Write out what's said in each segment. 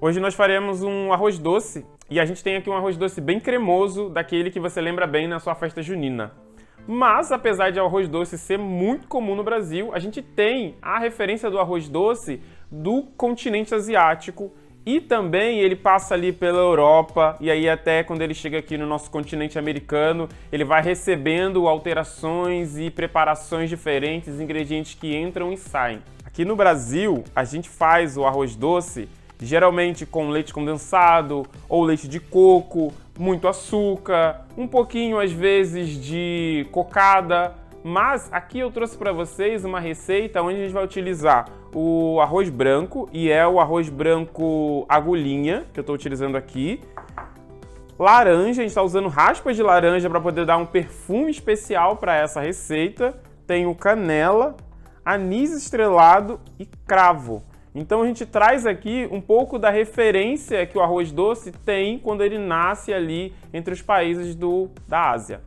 Hoje nós faremos um arroz doce e a gente tem aqui um arroz doce bem cremoso, daquele que você lembra bem na sua festa junina. Mas, apesar de o arroz doce ser muito comum no Brasil, a gente tem a referência do arroz doce do continente asiático e também ele passa ali pela Europa e aí até quando ele chega aqui no nosso continente americano, ele vai recebendo alterações e preparações diferentes, ingredientes que entram e saem. Aqui no Brasil, a gente faz o arroz doce geralmente com leite condensado ou leite de coco, muito açúcar, um pouquinho às vezes de cocada, mas aqui eu trouxe para vocês uma receita onde a gente vai utilizar o arroz branco, e é o arroz branco agulhinha que eu estou utilizando aqui. Laranja, a gente está usando raspas de laranja para poder dar um perfume especial para essa receita. Tenho canela, anis estrelado e cravo. Então a gente traz aqui um pouco da referência que o arroz doce tem quando ele nasce ali entre os países da Ásia.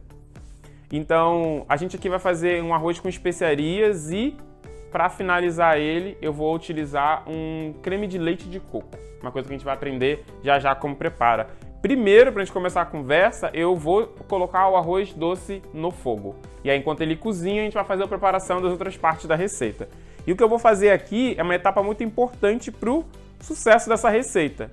Então a gente aqui vai fazer um arroz com especiarias e para finalizar ele eu vou utilizar um creme de leite de coco. Uma coisa que a gente vai aprender já já como prepara. Primeiro, para a gente começar a conversa, eu vou colocar o arroz doce no fogo. E aí enquanto ele cozinha a gente vai fazer a preparação das outras partes da receita. E o que eu vou fazer aqui é uma etapa muito importante para o sucesso dessa receita,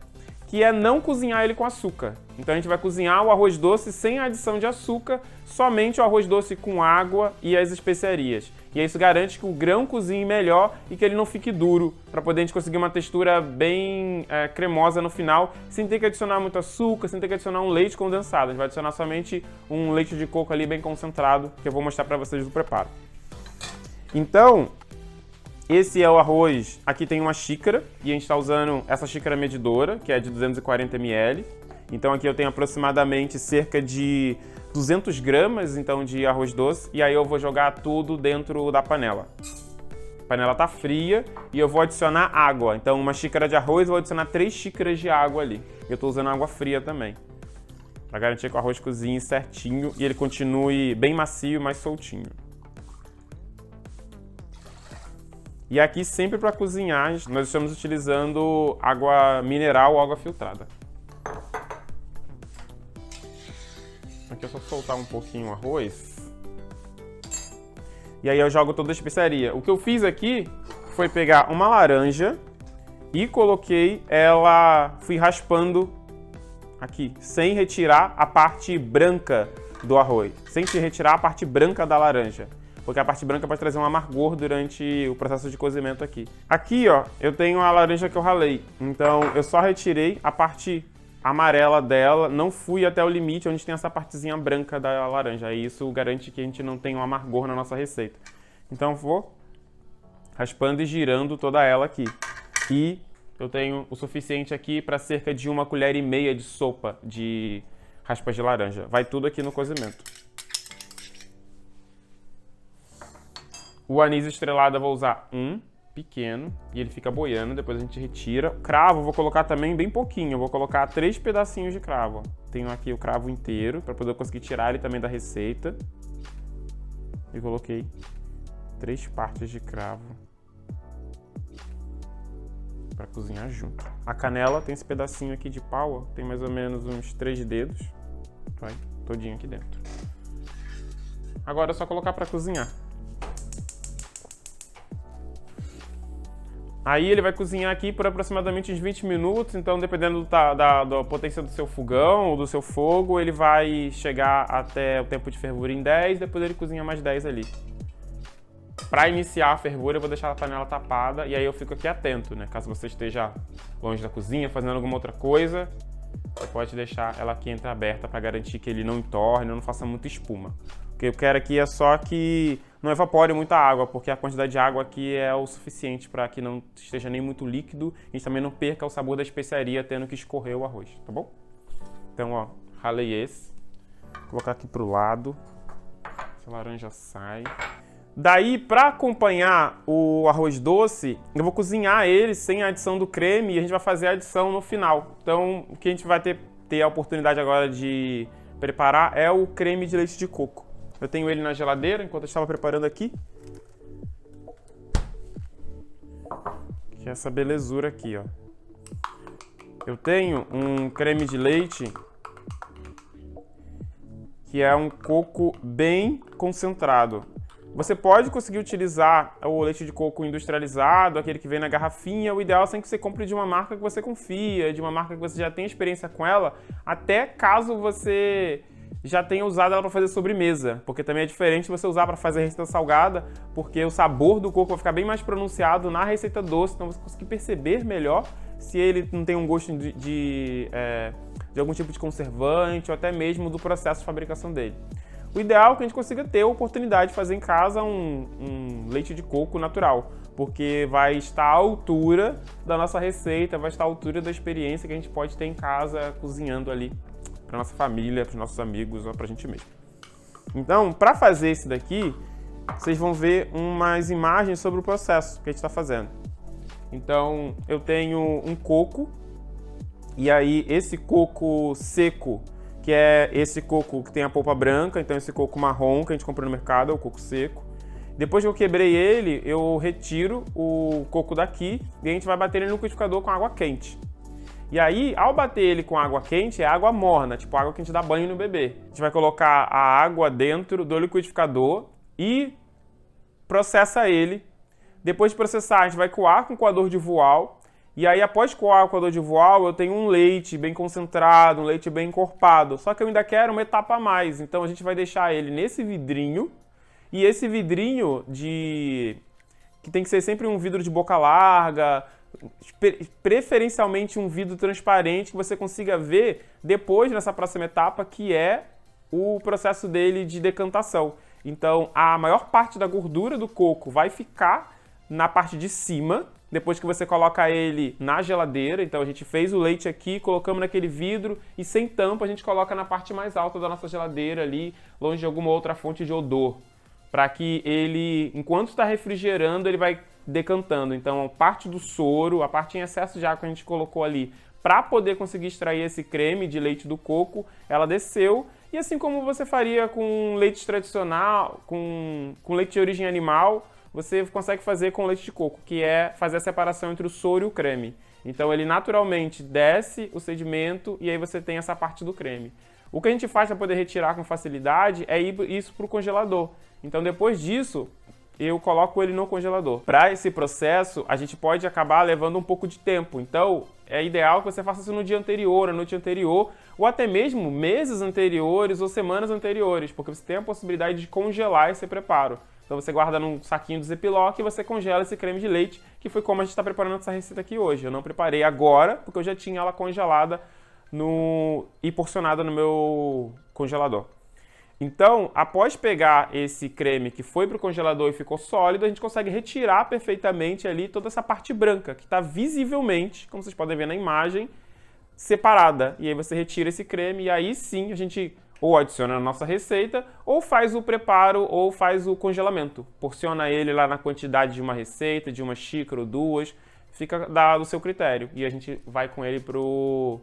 que é não cozinhar ele com açúcar. Então a gente vai cozinhar o arroz doce sem adição de açúcar, somente o arroz doce com água e as especiarias. E isso garante que o grão cozinhe melhor e que ele não fique duro, para poder a gente conseguir uma textura bem cremosa no final, sem ter que adicionar muito açúcar, sem ter que adicionar um leite condensado. A gente vai adicionar somente um leite de coco ali bem concentrado, que eu vou mostrar para vocês do preparo. Então, esse é o arroz, aqui tem uma xícara e a gente está usando essa xícara medidora, que é de 240 ml. Então aqui eu tenho aproximadamente cerca de 200 gramas então, de arroz doce e aí eu vou jogar tudo dentro da panela. A panela está fria e eu vou adicionar água. Então uma xícara de arroz eu vou adicionar 3 xícaras de água ali. Eu estou usando água fria também, para garantir que o arroz cozinhe certinho e ele continue bem macio e mais soltinho. E aqui, sempre para cozinhar, nós estamos utilizando água mineral ou água filtrada. Aqui é só soltar um pouquinho o arroz. E aí eu jogo toda a especiaria. O que eu fiz aqui foi pegar uma laranja e coloquei ela, fui raspando aqui, sem retirar a parte branca do arroz, sem retirar a parte branca da laranja. Porque a parte branca pode trazer um amargor durante o processo de cozimento aqui. Aqui, ó, eu tenho a laranja que eu ralei. Então, eu só retirei a parte amarela dela, não fui até o limite onde tem essa partezinha branca da laranja. E isso garante que a gente não tenha um amargor na nossa receita. Então, eu vou raspando e girando toda ela aqui. E eu tenho o suficiente aqui para cerca de 1,5 colheres de sopa de raspas de laranja. Vai tudo aqui no cozimento. O anis estrelado eu vou usar um pequeno e ele fica boiando, depois a gente retira. O cravo eu vou colocar também bem pouquinho, eu vou colocar 3 pedacinhos de cravo. Tenho aqui o cravo inteiro para poder conseguir tirar ele também da receita. E coloquei 3 partes de cravo para cozinhar junto. A canela tem esse pedacinho aqui de pau, ó, tem mais ou menos uns 3 dedos, vai todinho aqui dentro. Agora é só colocar para cozinhar. Aí ele vai cozinhar aqui por aproximadamente uns 20 minutos, então dependendo da potência do seu fogão ou do seu fogo, ele vai chegar até o tempo de fervura em 10, depois ele cozinha mais 10 ali. Para iniciar a fervura eu vou deixar a panela tapada e aí eu fico aqui atento, né? Caso você esteja longe da cozinha, fazendo alguma outra coisa, você pode deixar ela aqui entreaberta para garantir que ele não entorne, não faça muita espuma. O que eu quero aqui é só que não evapore muita água, porque a quantidade de água aqui é o suficiente para que não esteja nem muito líquido e a gente também não perca o sabor da especiaria tendo que escorrer o arroz, tá bom? Então, ó, ralei esse. Vou colocar aqui pro lado. Essa laranja sai. Daí, para acompanhar o arroz doce, eu vou cozinhar ele sem a adição do creme e a gente vai fazer a adição no final. Então, o que a gente vai ter a oportunidade agora de preparar é o creme de leite de coco. Eu tenho ele na geladeira, enquanto eu estava preparando aqui. Que é essa belezura aqui, ó. eu tenho um creme de leite que é um coco bem concentrado. Você pode conseguir utilizar o leite de coco industrializado, aquele que vem na garrafinha. O ideal é sempre que você compre de uma marca que você confia, de uma marca que você já tem experiência com ela, até caso você já tenha usado ela para fazer sobremesa, porque também é diferente você usar para fazer receita salgada, porque o sabor do coco vai ficar bem mais pronunciado na receita doce, então você conseguir perceber melhor se ele não tem um gosto de algum tipo de conservante ou até mesmo do processo de fabricação dele. O ideal é que a gente consiga ter a oportunidade de fazer em casa um leite de coco natural, porque vai estar à altura da nossa receita, vai estar à altura da experiência que a gente pode ter em casa cozinhando ali para nossa família, para os nossos amigos ou para a gente mesmo. Então, para fazer esse daqui, vocês vão ver umas imagens sobre o processo que a gente está fazendo. Então, eu tenho um coco, e aí esse coco seco, que é esse coco que tem a polpa branca, então esse coco marrom que a gente comprou no mercado, é o coco seco. Depois que eu quebrei ele, eu retiro o coco daqui e a gente vai bater ele no liquidificador com água quente. E aí, ao bater ele com água quente, é água morna, tipo água que a gente dá banho no bebê. A gente vai colocar a água dentro do liquidificador e processa ele. Depois de processar, a gente vai coar com coador de voal. E aí, após coar o coador de voal, eu tenho um leite bem concentrado, um leite bem encorpado. Só que eu ainda quero uma etapa a mais. Então, a gente vai deixar ele nesse vidrinho. E esse vidrinho que tem que ser sempre um vidro de boca larga, preferencialmente um vidro transparente que você consiga ver depois nessa próxima etapa, que é o processo dele de decantação. Então, a maior parte da gordura do coco vai ficar na parte de cima, depois que você coloca ele na geladeira. Então, a gente fez o leite aqui, colocamos naquele vidro e sem tampa a gente coloca na parte mais alta da nossa geladeira ali, longe de alguma outra fonte de odor, para que ele, enquanto está refrigerando, ele vai decantando. Então, parte do soro, a parte em excesso de água que a gente colocou ali, para poder conseguir extrair esse creme de leite do coco, ela desceu. E assim como você faria com leite tradicional, com leite de origem animal, você consegue fazer com leite de coco, que é fazer a separação entre o soro e o creme. Então, ele naturalmente desce o sedimento e aí você tem essa parte do creme. O que a gente faz para poder retirar com facilidade é ir isso para o congelador. Então, depois disso, eu coloco ele no congelador. Para esse processo, a gente pode acabar levando um pouco de tempo. Então, é ideal que você faça isso no dia anterior, a noite anterior, ou até mesmo meses anteriores ou semanas anteriores, porque você tem a possibilidade de congelar esse preparo. Então, você guarda num saquinho do Ziploc e você congela esse creme de leite, que foi como a gente está preparando essa receita aqui hoje. Eu não preparei agora, porque eu já tinha ela congelada e porcionada no meu congelador. Então, após pegar esse creme que foi para o congelador e ficou sólido, a gente consegue retirar perfeitamente ali toda essa parte branca, que está visivelmente, como vocês podem ver na imagem, separada. E aí você retira esse creme e aí sim a gente ou adiciona na nossa receita, ou faz o preparo, ou faz o congelamento. Porciona ele lá na quantidade de uma receita, de uma xícara ou duas, fica do seu critério. E a gente vai com ele pro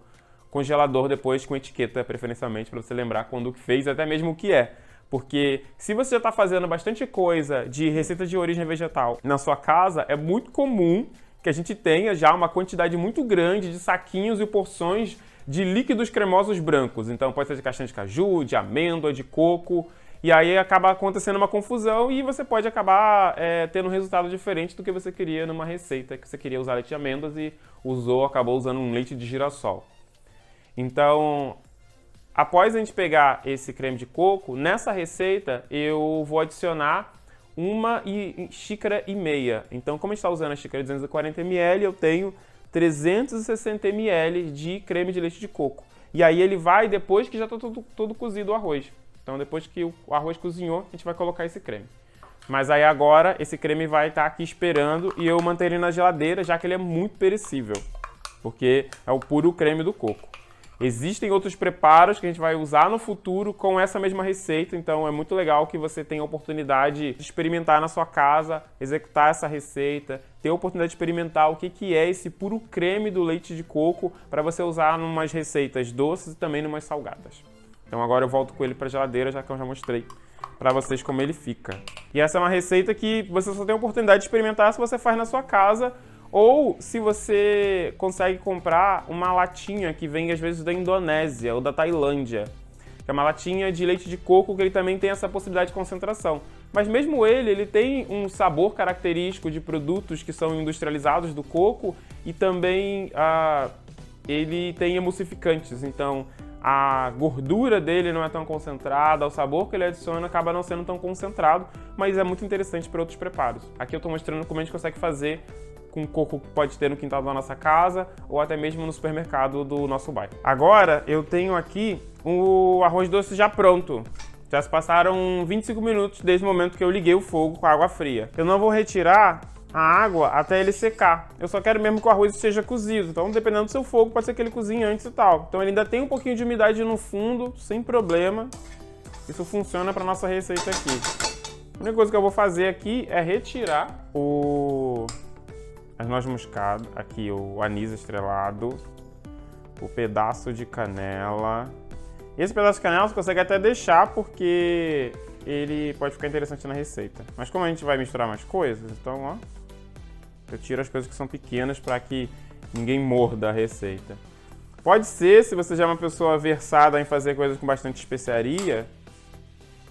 congelador depois com etiqueta, preferencialmente, para você lembrar quando fez, até mesmo o que é. Porque se você já está fazendo bastante coisa de receita de origem vegetal na sua casa, é muito comum que a gente tenha já uma quantidade muito grande de saquinhos e porções de líquidos cremosos brancos. Então pode ser de castanha de caju, de amêndoa, de coco, e aí acaba acontecendo uma confusão e você pode acabar tendo um resultado diferente do que você queria numa receita, que você queria usar leite de amêndoas e acabou usando um leite de girassol. Então, após a gente pegar esse creme de coco, nessa receita eu vou adicionar 1,5 xícara. Então, como a gente está usando a xícara de 240 ml, eu tenho 360 ml de creme de leite de coco. E aí ele vai depois que já está todo cozido o arroz. Então, depois que o arroz cozinhou, a gente vai colocar esse creme. Mas aí agora esse creme vai estar aqui esperando e eu manter ele na geladeira, já que ele é muito perecível, porque é o puro creme do coco. Existem outros preparos que a gente vai usar no futuro com essa mesma receita, então é muito legal que você tenha a oportunidade de experimentar na sua casa, executar essa receita, ter a oportunidade de experimentar o que é esse puro creme do leite de coco para você usar em umas receitas doces e também em umas salgadas. Então agora eu volto com ele para a geladeira, já que eu já mostrei para vocês como ele fica. E essa é uma receita que você só tem a oportunidade de experimentar se você faz na sua casa, Ou se você consegue comprar uma latinha que vem às vezes da Indonésia ou da Tailândia, que é uma latinha de leite de coco que ele também tem essa possibilidade de concentração. Mas mesmo ele tem um sabor característico de produtos que são industrializados do coco e também ele tem emulsificantes, então a gordura dele não é tão concentrada, o sabor que ele adiciona acaba não sendo tão concentrado, mas é muito interessante para outros preparos. Aqui eu estou mostrando como a gente consegue fazer com coco que pode ter no quintal da nossa casa ou até mesmo no supermercado do nosso bairro. Agora eu tenho aqui o arroz doce já pronto. Já se passaram 25 minutos desde o momento que eu liguei o fogo com a água fria. Eu não vou retirar a água até ele secar. Eu só quero mesmo que o arroz esteja cozido. Então, dependendo do seu fogo, pode ser que ele cozinhe antes e tal. Então, ele ainda tem um pouquinho de umidade no fundo, sem problema. Isso funciona para nossa receita aqui. A única coisa que eu vou fazer aqui é retirar as noz moscada, aqui o anis estrelado, o pedaço de canela. Esse pedaço de canela você consegue até deixar porque ele pode ficar interessante na receita. Mas como a gente vai misturar mais coisas, então ó, eu tiro as coisas que são pequenas para que ninguém morda a receita. Pode ser, se você já é uma pessoa versada em fazer coisas com bastante especiaria,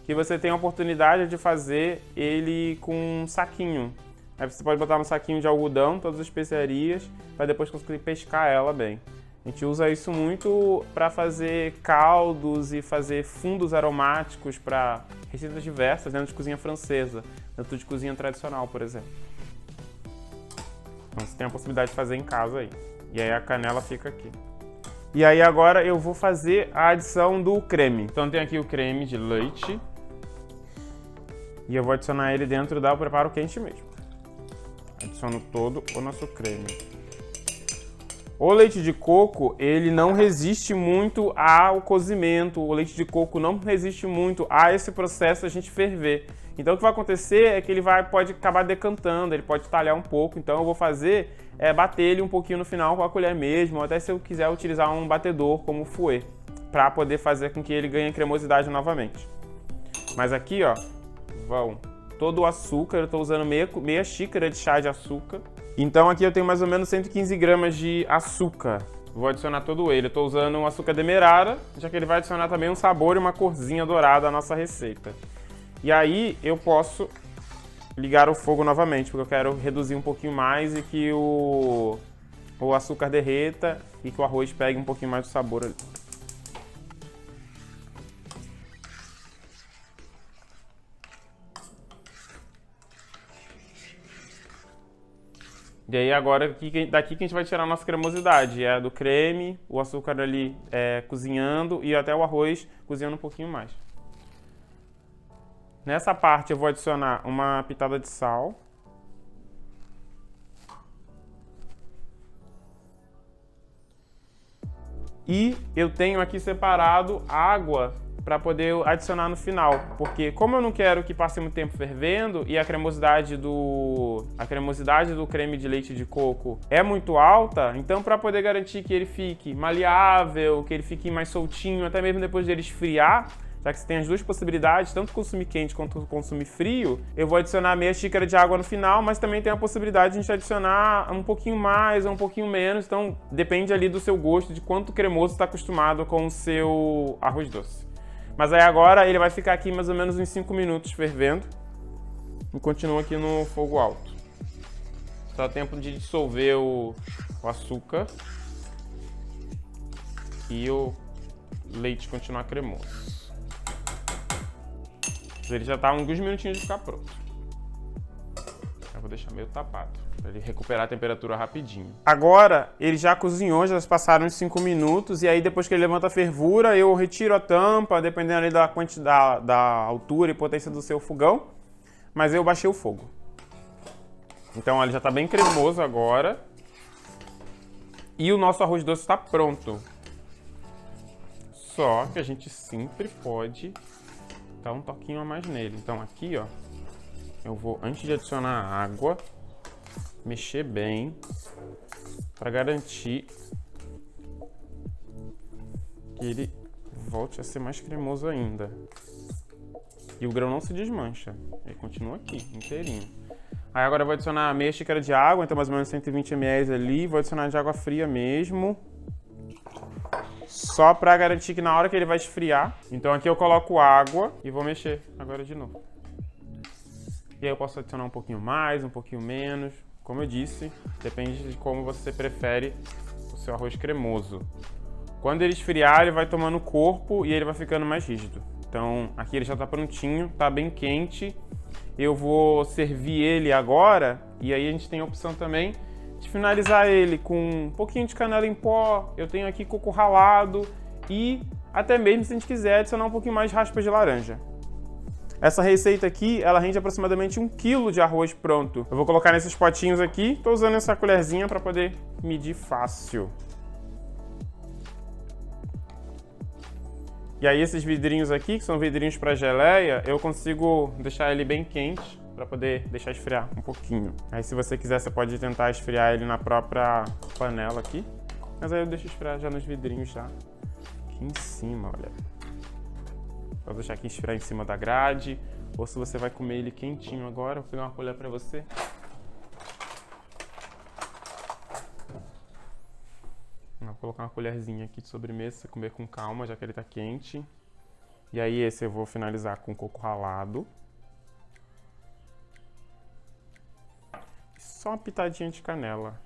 que você tenha a oportunidade de fazer ele com um saquinho. Aí você pode botar no saquinho de algodão todas as especiarias para depois conseguir pescar ela bem. A gente usa isso muito para fazer caldos e fazer fundos aromáticos para receitas diversas dentro de cozinha francesa, dentro de cozinha tradicional, por exemplo. Então você tem a possibilidade de fazer em casa aí. E aí a canela fica aqui. E aí agora eu vou fazer a adição do creme. Então tem aqui o creme de leite. E eu vou adicionar ele dentro do preparo quente mesmo. Adiciono todo o nosso creme. O leite de coco, ele não resiste muito ao cozimento, o leite de coco não resiste muito a esse processo de a gente ferver. Então o que vai acontecer é que ele pode acabar decantando, ele pode talhar um pouco, então eu vou fazer bater ele um pouquinho no final com a colher mesmo, ou até se eu quiser utilizar um batedor como o fouet, para poder fazer com que ele ganhe cremosidade novamente. Mas aqui, ó, vão todo o açúcar, eu estou usando meia xícara de chá de açúcar. Então aqui eu tenho mais ou menos 115 gramas de açúcar. Vou adicionar todo ele. Eu estou usando um açúcar demerara, já que ele vai adicionar também um sabor e uma corzinha dourada à nossa receita. E aí eu posso ligar o fogo novamente, porque eu quero reduzir um pouquinho mais e que o açúcar derreta e que o arroz pegue um pouquinho mais de sabor ali. E aí agora daqui que a gente vai tirar a nossa cremosidade, é do creme, o açúcar ali cozinhando e até o arroz cozinhando um pouquinho mais. Nessa parte eu vou adicionar uma pitada de sal. E eu tenho aqui separado água para poder adicionar no final, porque como eu não quero que passe muito tempo fervendo e a cremosidade do creme de leite de coco é muito alta, então para poder garantir que ele fique maleável, que ele fique mais soltinho, até mesmo depois dele esfriar, já que você tem as duas possibilidades, tanto consumir quente quanto consumir frio, eu vou adicionar meia xícara de água no final, mas também tem a possibilidade de a gente adicionar um pouquinho mais ou um pouquinho menos, então depende ali do seu gosto, de quanto cremoso está acostumado com o seu arroz doce. Mas aí agora ele vai ficar aqui mais ou menos uns 5 minutos fervendo e continua aqui no fogo alto. Dá tempo de dissolver o açúcar e o leite continuar cremoso. Ele já está uns minutinhos de ficar pronto. Eu vou deixar meio tapado, para ele recuperar a temperatura rapidinho. Agora, ele já cozinhou, já se passaram uns 5 minutos, e aí depois que ele levanta a fervura, eu retiro a tampa, dependendo ali da quantidade, da altura e potência do seu fogão, mas eu baixei o fogo. Então ele já está bem cremoso agora. E o nosso arroz doce está pronto. Só que a gente sempre pode dar um toquinho a mais nele. Então aqui, ó, eu vou, antes de adicionar a água, mexer bem para garantir que ele volte a ser mais cremoso ainda. E o grão não se desmancha, ele continua aqui, inteirinho. Aí agora eu vou adicionar meia xícara de água, então mais ou menos 120 ml ali. Vou adicionar de água fria mesmo. Só pra garantir que na hora que ele vai esfriar. Então aqui eu coloco água e vou mexer agora de novo. E aí eu posso adicionar um pouquinho mais, um pouquinho menos. Como eu disse, depende de como você prefere o seu arroz cremoso. Quando ele esfriar, ele vai tomando corpo e ele vai ficando mais rígido. Então aqui ele já tá prontinho, tá bem quente. Eu vou servir ele agora e aí a gente tem a opção também de finalizar ele com um pouquinho de canela em pó. Eu tenho aqui coco ralado e até mesmo se a gente quiser adicionar um pouquinho mais de raspas de laranja. Essa receita aqui, ela rende aproximadamente 1 kg de arroz pronto. Eu vou colocar nesses potinhos aqui. Tô usando essa colherzinha para poder medir fácil. E aí esses vidrinhos aqui, que são vidrinhos para geleia, eu consigo deixar ele bem quente para poder deixar esfriar um pouquinho. Aí se você quiser, você pode tentar esfriar ele na própria panela aqui. Mas aí eu deixo esfriar já nos vidrinhos já. Aqui em cima, olha. Vou deixar aqui esfriar em cima da grade. Ou se você vai comer ele quentinho agora, vou pegar uma colher para você. Vou colocar uma colherzinha aqui de sobremesa, você comer com calma, já que ele tá quente. E aí esse eu vou finalizar com coco ralado. E só uma pitadinha de canela.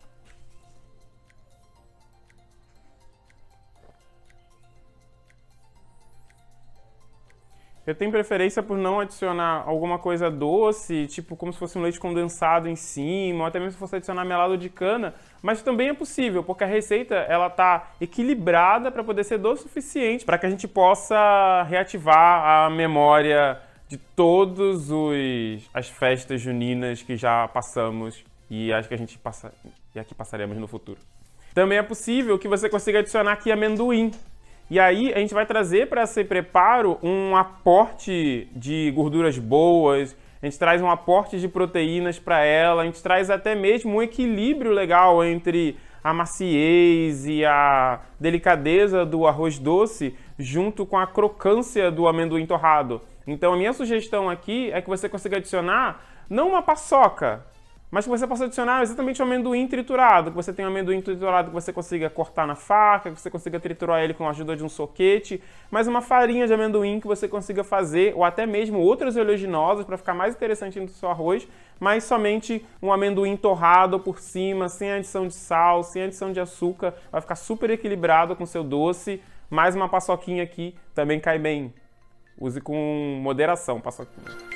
Eu tenho preferência por não adicionar alguma coisa doce, tipo como se fosse um leite condensado em cima, ou até mesmo se fosse adicionar melado de cana, mas também é possível, porque a receita ela tá equilibrada para poder ser doce o suficiente para que a gente possa reativar a memória de todas as festas juninas que já passamos e acho que a gente passa e aqui passaremos no futuro. Também é possível que você consiga adicionar aqui amendoim. E aí a gente vai trazer para esse preparo um aporte de gorduras boas, a gente traz um aporte de proteínas para ela, a gente traz até mesmo um equilíbrio legal entre a maciez e a delicadeza do arroz doce junto com a crocância do amendoim torrado. Então a minha sugestão aqui é que você consiga adicionar não uma paçoca, mas que você possa adicionar exatamente o amendoim triturado, que você tenha um amendoim triturado que você consiga cortar na faca, que você consiga triturar ele com a ajuda de um soquete, mas uma farinha de amendoim que você consiga fazer, ou até mesmo outras oleaginosas para ficar mais interessante no seu arroz, mas somente um amendoim torrado por cima, sem adição de sal, sem adição de açúcar, vai ficar super equilibrado com o seu doce, mais uma paçoquinha aqui também cai bem. Use com moderação paçoquinha.